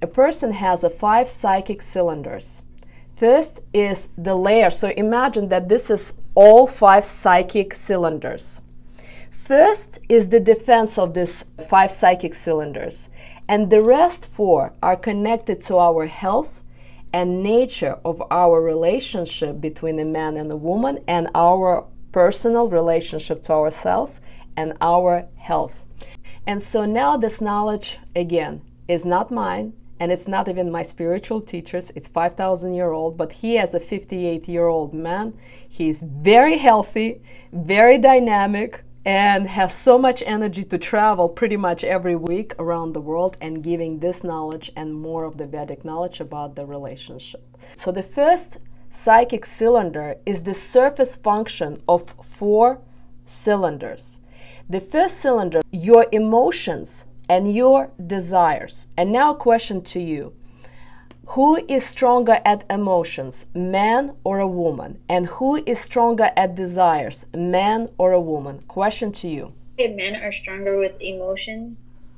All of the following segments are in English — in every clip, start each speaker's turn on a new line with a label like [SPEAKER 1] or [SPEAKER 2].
[SPEAKER 1] a person has 5 psychic cylinders. First is the layer. So imagine that this is all 5 psychic cylinders. First is the defense of these 5 psychic cylinders, and the rest 4 are connected to our health and nature of our relationship between a man and a woman, and our personal relationship to ourselves and our health. And so now this knowledge, again, is not mine, and it's not even my spiritual teacher's. It's 5,000-year-old, but he, as a 58-year-old man, he's very healthy, very dynamic, and has so much energy to travel pretty much every week around the world and giving this knowledge and more of the Vedic knowledge about the relationship. So the first psychic cylinder is the surface function of 4 cylinders. The first cylinder, your emotions and your desires. And now a question to you. Who is stronger at emotions, man or a woman? And who is stronger at desires, man or a woman? Question to you.
[SPEAKER 2] Men are stronger with emotions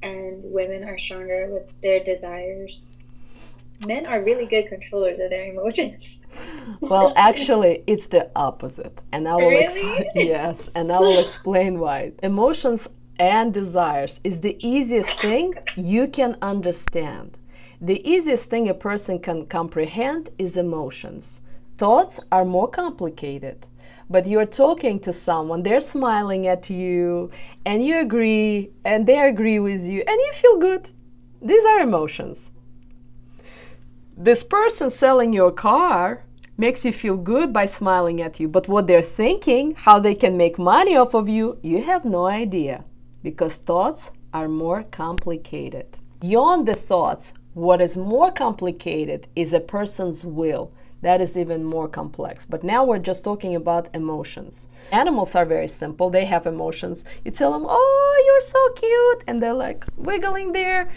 [SPEAKER 2] and women are stronger with their desires. Men are really good controllers of their emotions.
[SPEAKER 1] Well, actually, it's the opposite. And I will
[SPEAKER 2] Really?
[SPEAKER 1] yes, and I will explain why. Emotions and desires is the easiest thing you can understand. The easiest thing a person can comprehend is emotions. Thoughts are more complicated. But you're talking to someone, they're smiling at you, and you agree, and they agree with you, and you feel good. These are emotions. This person selling your car makes you feel good by smiling at you, but what they're thinking, how they can make money off of you, you have no idea, because thoughts are more complicated. Beyond the thoughts, what is more complicated is a person's will. That is even more complex. But now we're just talking about emotions. Animals are very simple. They have emotions. You tell them, oh, you're so cute. And they're like wiggling their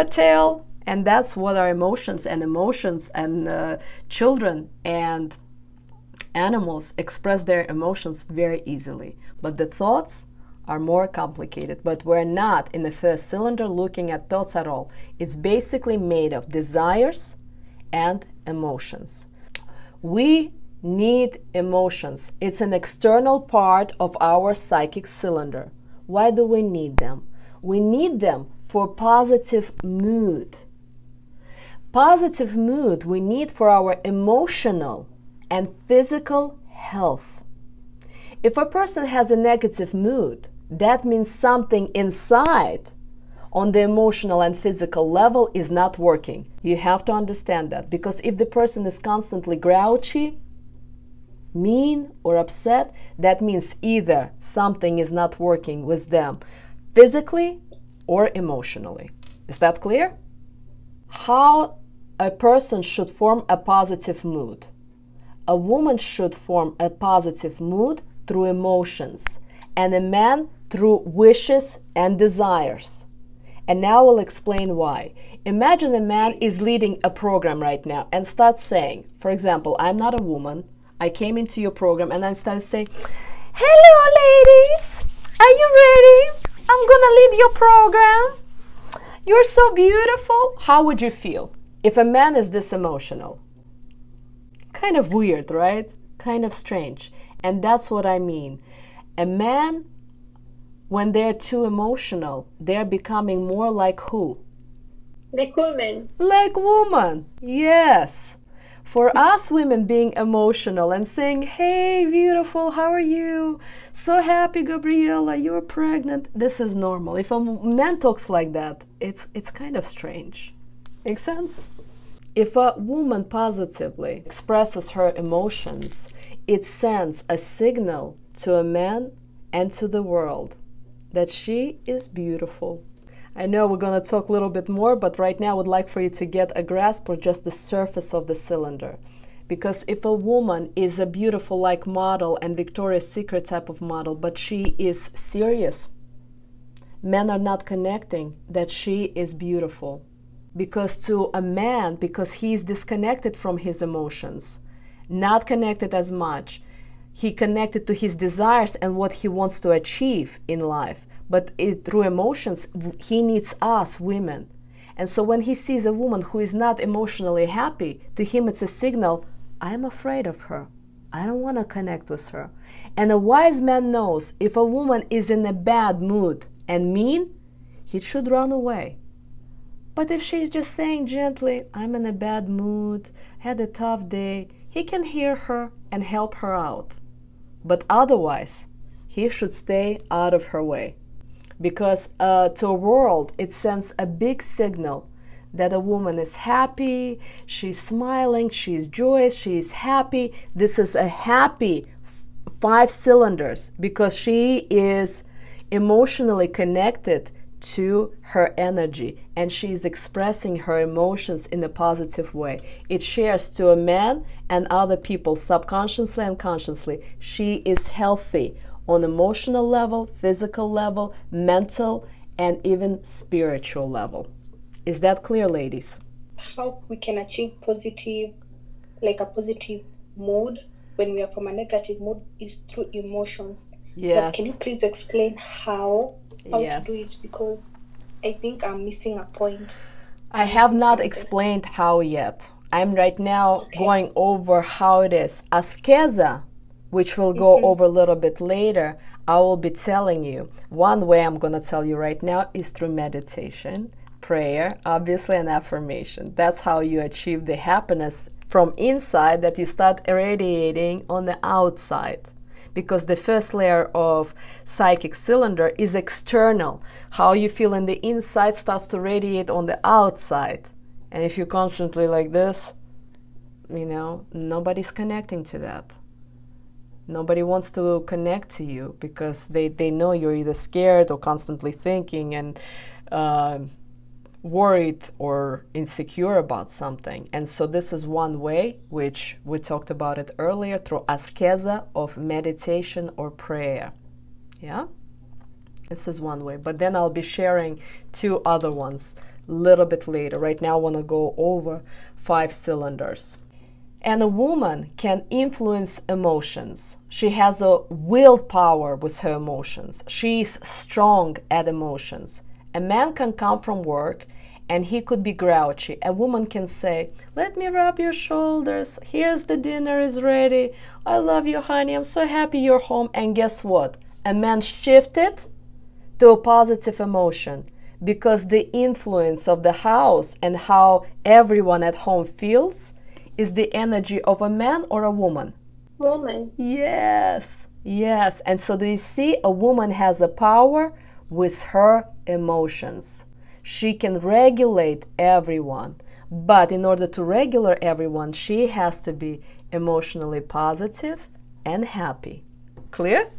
[SPEAKER 1] tail. And that's what our emotions and children and animals express their emotions very easily. But the thoughts are more complicated, but we're not in the first cylinder looking at thoughts at all. It's basically made of desires and emotions. We need emotions. It's an external part of our psychic cylinder. Why do we need them? We need them for positive mood. Positive mood we need for our emotional and physical health. If a person has a negative mood, that means something inside on the emotional and physical level is not working. You have to understand that, because if the person is constantly grouchy, mean, or upset, that means either something is not working with them physically or emotionally. Is that clear? How a person should form a positive mood. A woman should form a positive mood through emotions, and a man through wishes and desires. And now I'll explain why. Imagine a man is leading a program right now and starts saying, for example, I'm not a woman, I came into your program, and I started saying, hello ladies, are you ready? I'm gonna lead your program. You're so beautiful. How would you feel if a man is this emotional? Kind of weird, right? Kind of strange. And that's what I mean. A man, when they're too emotional, they're becoming more like who?
[SPEAKER 2] Like women.
[SPEAKER 1] Like woman, yes. For us women, being emotional and saying, hey, beautiful, how are you? So happy, Gabriela, you're pregnant. This is normal. If a man talks like that, it's kind of strange. Make sense? If a woman positively expresses her emotions, it sends a signal to a man and to the world that she is beautiful. I know we're going to talk a little bit more, but right now I would like for you to get a grasp of just the surface of the cylinder. Because if a woman is a beautiful like model and Victoria's Secret type of model, but she is serious, men are not connecting that she is beautiful. Because to a man, because he's disconnected from his emotions, not connected as much, he connected to his desires and what he wants to achieve in life. But through emotions, he needs us, women. And so when he sees a woman who is not emotionally happy, to him it's a signal, I'm afraid of her. I don't want to connect with her. And a wise man knows if a woman is in a bad mood and mean, he should run away. But if she's just saying gently, I'm in a bad mood, had a tough day, he can hear her and help her out. But otherwise, he should stay out of her way. Because to a world, it sends a big signal that a woman is happy, she's smiling, she's joyous, she's happy. This is a happy 5 cylinders because she is emotionally connected to her energy and she's expressing her emotions in a positive way. It shares to a man and other people subconsciously and consciously. She is healthy on emotional level, physical level, mental, and even spiritual level. Is that clear, ladies?
[SPEAKER 3] How we can achieve positive, like a positive mood when we are from a negative mood is through emotions.
[SPEAKER 1] Yes.
[SPEAKER 3] But can you please explain how
[SPEAKER 1] Yes.
[SPEAKER 3] to do it? Because I think I'm missing a point.
[SPEAKER 1] I have not explained how yet. I'm right now going over how it is. Askeza, which we'll go over a little bit later, I will be telling you. One way I'm going to tell you right now is through meditation, prayer, obviously, and affirmation. That's how you achieve the happiness from inside that you start irradiating on the outside. Because the first layer of psychic cylinder is external. How you feel in the inside starts to radiate on the outside. And if you're constantly like this, you know, nobody's connecting to that. Nobody wants to connect to you because they know you're either scared or constantly thinking and worried or insecure about something. And so this is one way, which we talked about it earlier, through askeza of meditation or prayer. Yeah? This is one way. But then I'll be sharing 2 other ones a little bit later. Right now I want to go over 5 cylinders. And a woman can influence emotions. She has a willpower with her emotions. She's strong at emotions. A man can come from work and he could be grouchy. A woman can say, let me rub your shoulders. Here's the dinner is ready. I love you, honey. I'm so happy you're home. And guess what? A man shifted to a positive emotion because the influence of the house and how everyone at home feels is the energy of a man or a woman?
[SPEAKER 3] Woman.
[SPEAKER 1] Yes, yes. And so do you see, a woman has a power with her emotions. She can regulate everyone. But in order to regulate everyone, she has to be emotionally positive and happy. Clear?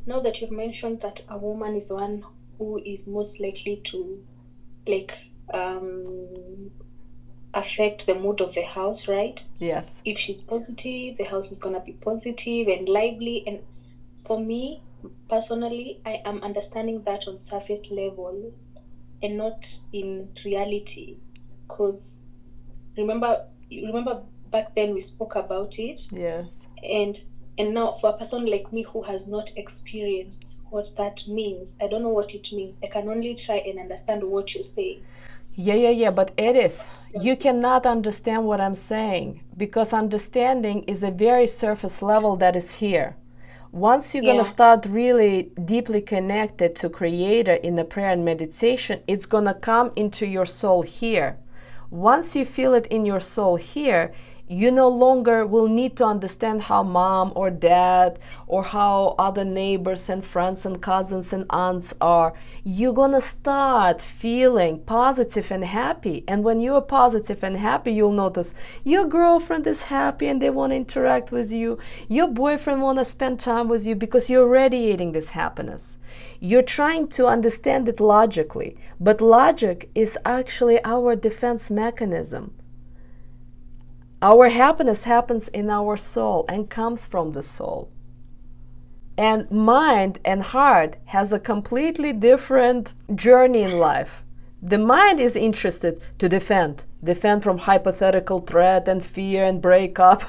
[SPEAKER 3] Now that you've mentioned that a woman is the one who is most likely to affect the mood of the house, right?
[SPEAKER 1] Yes.
[SPEAKER 3] If she's positive, the house is going to be positive and lively. And for me, personally, I am understanding that on surface level and not in reality. Because remember back then we spoke about it.
[SPEAKER 1] Yes.
[SPEAKER 3] And now for a person like me who has not experienced what that means, I don't know what it means. I can only try and understand what you say.
[SPEAKER 1] Yeah. But Edith, you cannot understand what I'm saying because understanding is a very surface level that is here. Once you're going to start really deeply connected to Creator in the prayer and meditation, it's going to come into your soul here. Once you feel it in your soul here, you no longer will need to understand how mom or dad or how other neighbors and friends and cousins and aunts are. You're gonna start feeling positive and happy. And when you're positive and happy, you'll notice your girlfriend is happy and they want to interact with you. Your boyfriend want to spend time with you because you're radiating this happiness. You're trying to understand it logically, but logic is actually our defense mechanism. Our happiness happens in our soul and comes from the soul. And mind and heart has a completely different journey in life. The mind is interested to defend from hypothetical threat and fear and breakup.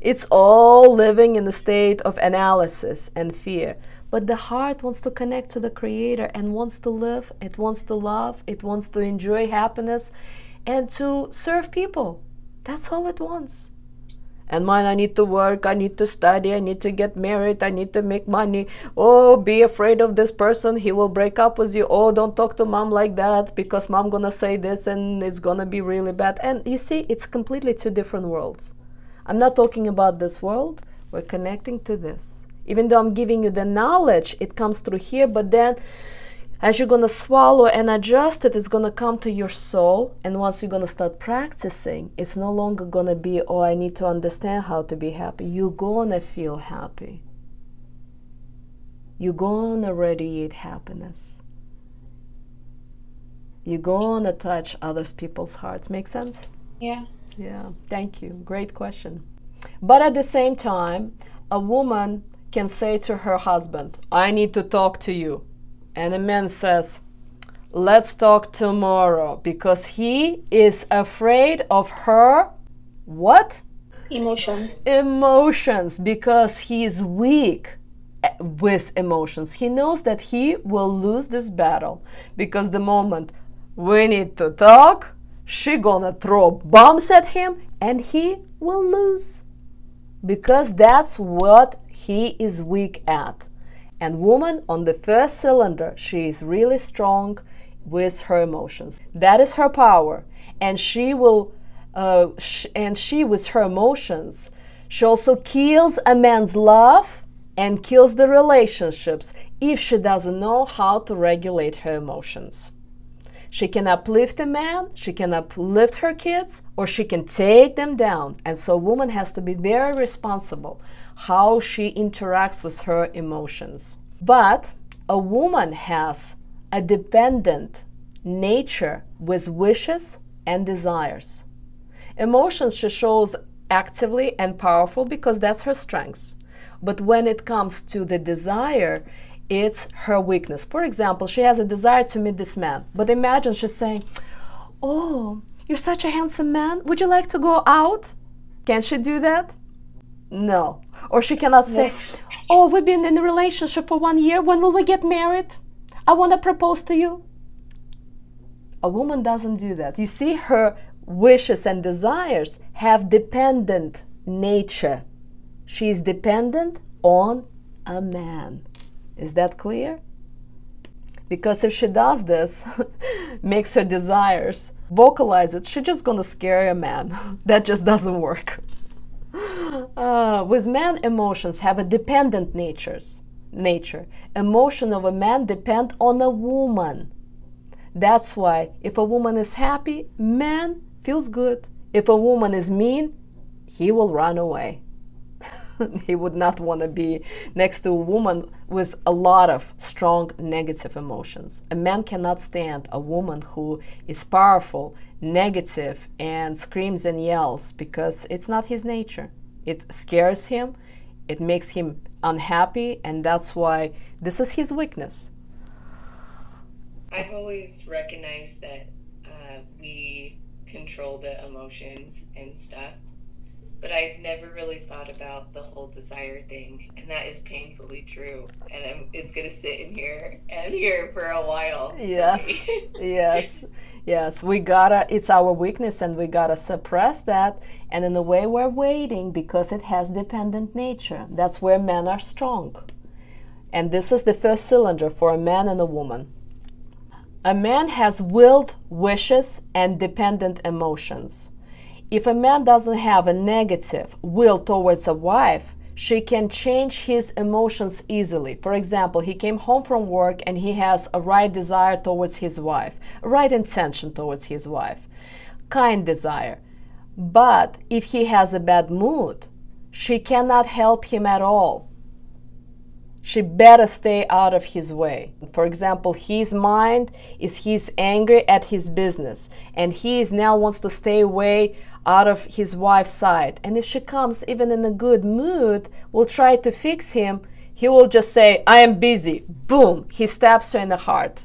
[SPEAKER 1] It's all living in a state of analysis and fear. but the heart wants to connect to the Creator and wants to live, it wants to love, it wants to enjoy happiness and to serve people. That's all it wants. And mine, I need to work, I need to study, I need to get married, I need to make money. Oh, be afraid of this person, he will break up with you. Oh, don't talk to mom like that because mom gonna say this and it's gonna be really bad. And you see, it's completely two different worlds. I'm not talking about this world, we're connecting to this. Even though I'm giving you the knowledge, it comes through here, but then as you're gonna swallow and adjust it, it's gonna come to your soul. And once you're gonna start practicing, it's no longer gonna be, oh, I need to understand how to be happy. You're gonna feel happy. You're gonna radiate happiness. You're gonna touch other people's hearts. Make sense?
[SPEAKER 3] Yeah.
[SPEAKER 1] Yeah, thank you. Great question. But at the same time, a woman can say to her husband, I need to talk to you. And a man says, let's talk tomorrow, because he is afraid of her, what?
[SPEAKER 3] Emotions.
[SPEAKER 1] Emotions, because he is weak with emotions. He knows that he will lose this battle, because the moment we need to talk, she gonna throw bombs at him and he will lose, because that's what he is weak at. And woman on the first cylinder, she is really strong with her emotions. That is her power. And she will, she with her emotions, she also kills a man's love and kills the relationships if she doesn't know how to regulate her emotions. She can uplift a man, she can uplift her kids, or she can take them down. And so a woman has to be very responsible how she interacts with her emotions. But a woman has a dependent nature with wishes and desires. Emotions she shows actively and powerful because that's her strengths. But when it comes to the desire, it's her weakness. For example, she has a desire to meet this man, but imagine she's saying, oh, you're such a handsome man, would you like to go out? Can she do that? No. Or she cannot say, oh, we've been in a relationship for 1 year, when will we get married? I want to propose to you. A woman doesn't do that. You see, her wishes and desires have dependent nature. She is dependent on a man. Is that clear? Because if she does this, makes her desires, vocalize it, she's just gonna scare a man. That just doesn't work. With men, emotions have a dependent nature. Emotion of a man depend on a woman. That's why if a woman is happy, man feels good. If a woman is mean, he will run away. He would not want to be next to a woman with a lot of strong negative emotions. A man cannot stand a woman who is powerful, negative, and screams and yells, because it's not his nature. It scares him, it makes him unhappy, and that's why this is his weakness.
[SPEAKER 4] I've always recognized that we control the emotions and stuff. But I've never really thought about the whole desire thing, and that is painfully true. And it's going to sit in here and here for a while.
[SPEAKER 1] Yes, yes. We gotta, it's our weakness, and we gotta suppress that. And in a way, we're waiting because it has dependent nature. That's where men are strong. And this is the first cylinder for a man and a woman. A man has willed wishes and dependent emotions. If a man doesn't have a negative will towards a wife, she can change his emotions easily. For example, he came home from work and he has a right desire towards his wife, a right intention towards his wife, kind desire. But if he has a bad mood, she cannot help him at all. She better stay out of his way. For example, his mind is he's angry at his business, and he is now wants to stay away out of his wife's side. And if she comes even in a good mood, will try to fix him, he will just say, I am busy. Boom, he stabs her in the heart.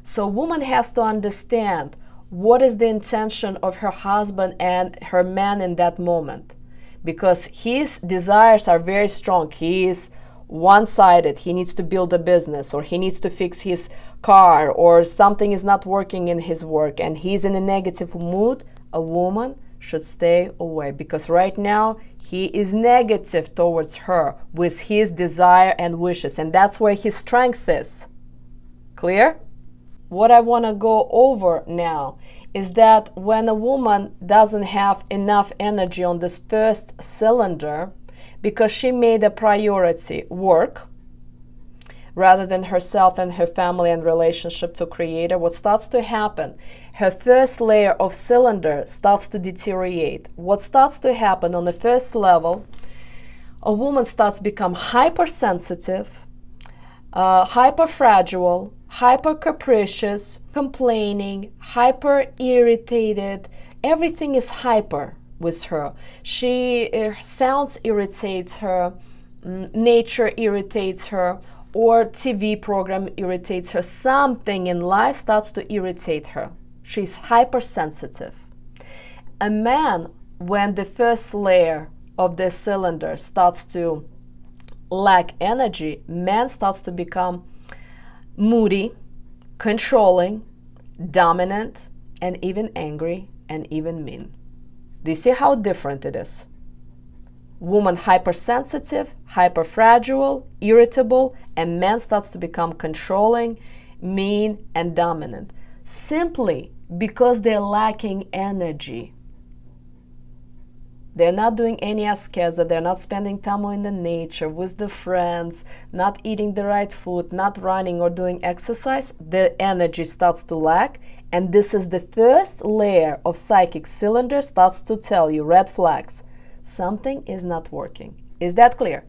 [SPEAKER 1] So a woman has to understand what is the intention of her husband and her man in that moment. Because his desires are very strong. He is one-sided. He needs to build a business, or he needs to fix his car, or something is not working in his work and he's in a negative mood, a woman should stay away, because right now he is negative towards her with his desire and wishes, and that's where his strength is. Clear? What I want to go over now is that when a woman doesn't have enough energy on this first cylinder because she made a priority work rather than herself and her family and relationship to creator, what starts to happen, her first layer of cylinder starts to deteriorate. What starts to happen on the first level, a woman starts to become hypersensitive, hyper-fragile, hyper-capricious, complaining, hyper-irritated. Everything is hyper with her. Sounds irritates her, nature irritates her, or TV program irritates her. Something in life starts to irritate her. She's hypersensitive. A man, when the first layer of the cylinder starts to lack energy, man starts to become moody, controlling, dominant, and even angry, and even mean. Do you see how different it is? Woman hypersensitive, hyperfragile, irritable, and man starts to become controlling, mean, and dominant, simply because they're lacking energy. They're not doing any ascesa, they're not spending time in the nature, with the friends, not eating the right food, not running or doing exercise. The energy starts to lack, and this is the first layer of psychic cylinder starts to tell you red flags. Something is not working. Is that clear?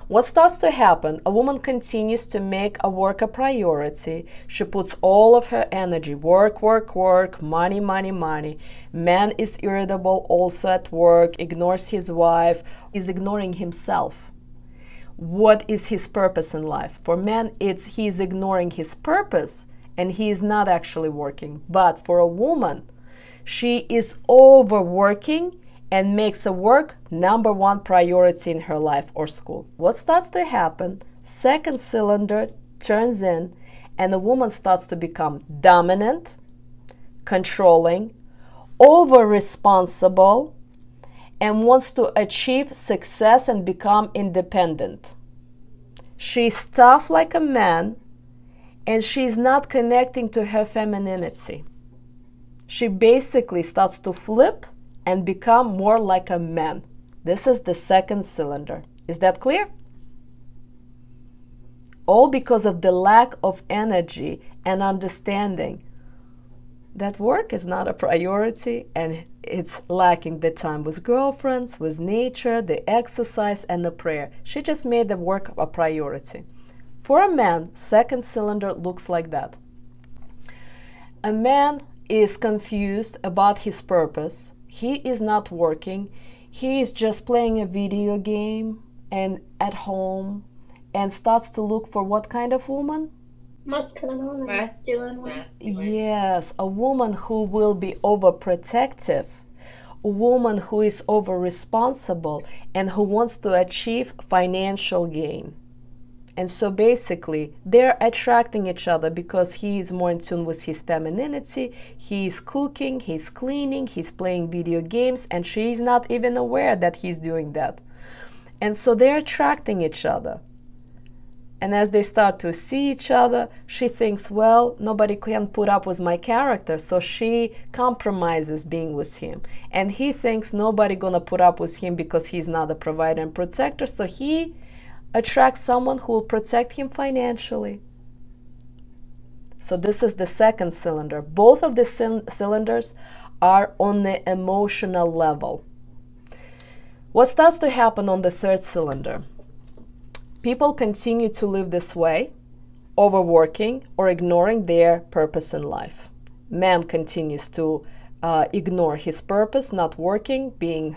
[SPEAKER 1] What starts to happen, a woman continues to make a work a priority. She puts all of her energy, work, work, work, money, money, money. Man is irritable also at work, ignores his wife, is ignoring himself. What is his purpose in life? For man, he is ignoring his purpose and he is not actually working. But for a woman, she is overworking and makes a work number one priority in her life or school. What starts to happen? Second cylinder turns in and the woman starts to become dominant, controlling, over-responsible, and wants to achieve success and become independent. She's tough like a man and she's not connecting to her femininity. She basically starts to flip and become more like a man. This is the second cylinder. Is that clear? All because of the lack of energy and understanding that work is not a priority and it's lacking the time with girlfriends, with nature, the exercise, and the prayer. She just made the work a priority. For a man, second cylinder looks like that. A man is confused about his purpose. He is not working. He is just playing a video game and at home and starts to look for what kind of woman?
[SPEAKER 2] Masculine woman. Masculine woman.
[SPEAKER 1] Yes, a woman who will be overprotective, a woman who is over-responsible and who wants to achieve financial gain. And so basically, they're attracting each other because he is more in tune with his femininity, he's cooking, he's cleaning, he's playing video games, and she's not even aware that he's doing that. And so they're attracting each other. And as they start to see each other, she thinks, well, nobody can put up with my character, so she compromises being with him. And he thinks nobody gonna put up with him because he's not a provider and protector, so he attracts someone who will protect him financially. So this is the second cylinder. Both of the cylinders are on the emotional level. What starts to happen on the third cylinder? People continue to live this way, overworking or ignoring their purpose in life. Man continues to ignore his purpose, not working, being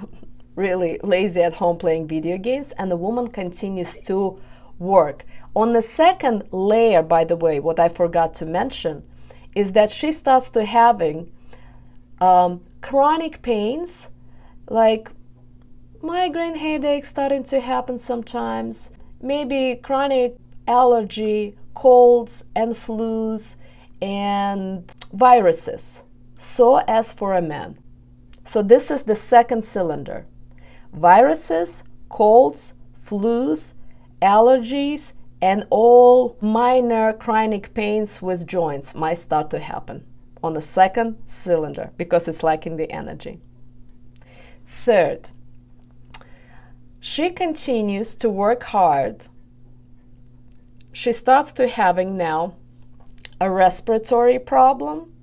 [SPEAKER 1] really lazy at home playing video games, and the woman continues to work. On the second layer, by the way, what I forgot to mention is that she starts to having chronic pains, like migraine headaches starting to happen sometimes, maybe chronic allergy, colds and flus, and viruses. So as for a man. So this is the second cylinder. Viruses, colds, flus, allergies, and all minor chronic pains with joints might start to happen on the second cylinder because it's lacking the energy. Third, she continues to work hard. She starts to having now a respiratory problem,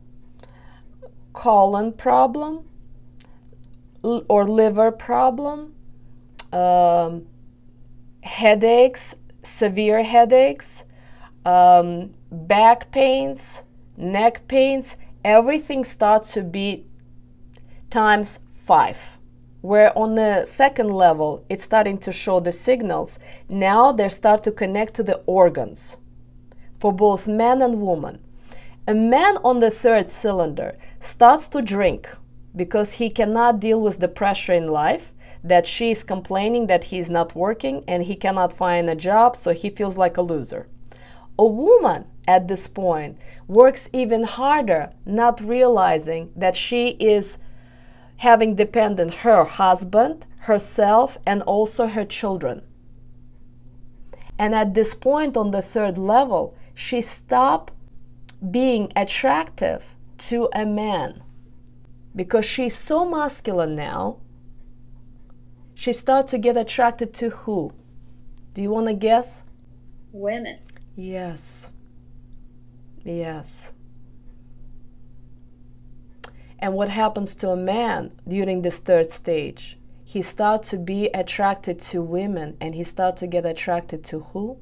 [SPEAKER 1] colon problem, or liver problem, headaches, severe headaches, back pains, neck pains. Everything starts to be times 5. Where on the second level, it's starting to show the signals. Now they start to connect to the organs for both man and woman. A man on the third cylinder starts to drink because he cannot deal with the pressure in life, that she is complaining that he's not working and he cannot find a job, so he feels like a loser. A woman at this point works even harder, not realizing that she is having dependent her husband, herself, and also her children. And at this point on the third level, she stopped being attractive to a man because she's so masculine now. She starts to get attracted to who? Do you want to guess?
[SPEAKER 2] Women.
[SPEAKER 1] Yes. Yes. And what happens to a man during this third stage? He starts to be attracted to women, and he starts to get attracted to who?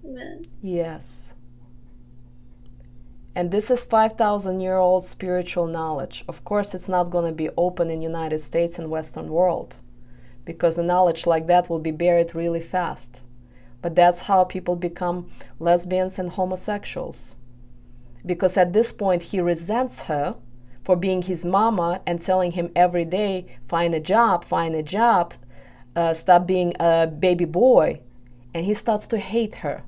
[SPEAKER 2] Men.
[SPEAKER 1] Yes. And this is 5,000-year-old spiritual knowledge. Of course, it's not going to be open in United States and Western world, because a knowledge like that will be buried really fast. But that's how people become lesbians and homosexuals. Because at this point, he resents her for being his mama and telling him every day, find a job, stop being a baby boy. And he starts to hate her.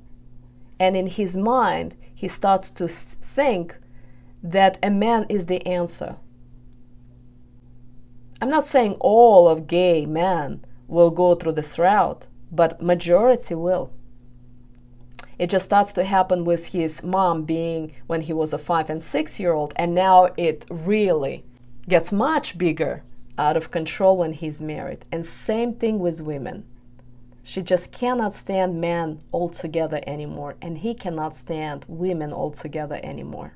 [SPEAKER 1] And in his mind, he starts to think that a man is the answer. I'm not saying all of gay men will go through this route, but majority will. It just starts to happen with his mom being when he was a 5 and 6-year-old, and now it really gets much bigger, out of control when he's married. And same thing with women. She just cannot stand men altogether anymore, and he cannot stand women altogether anymore.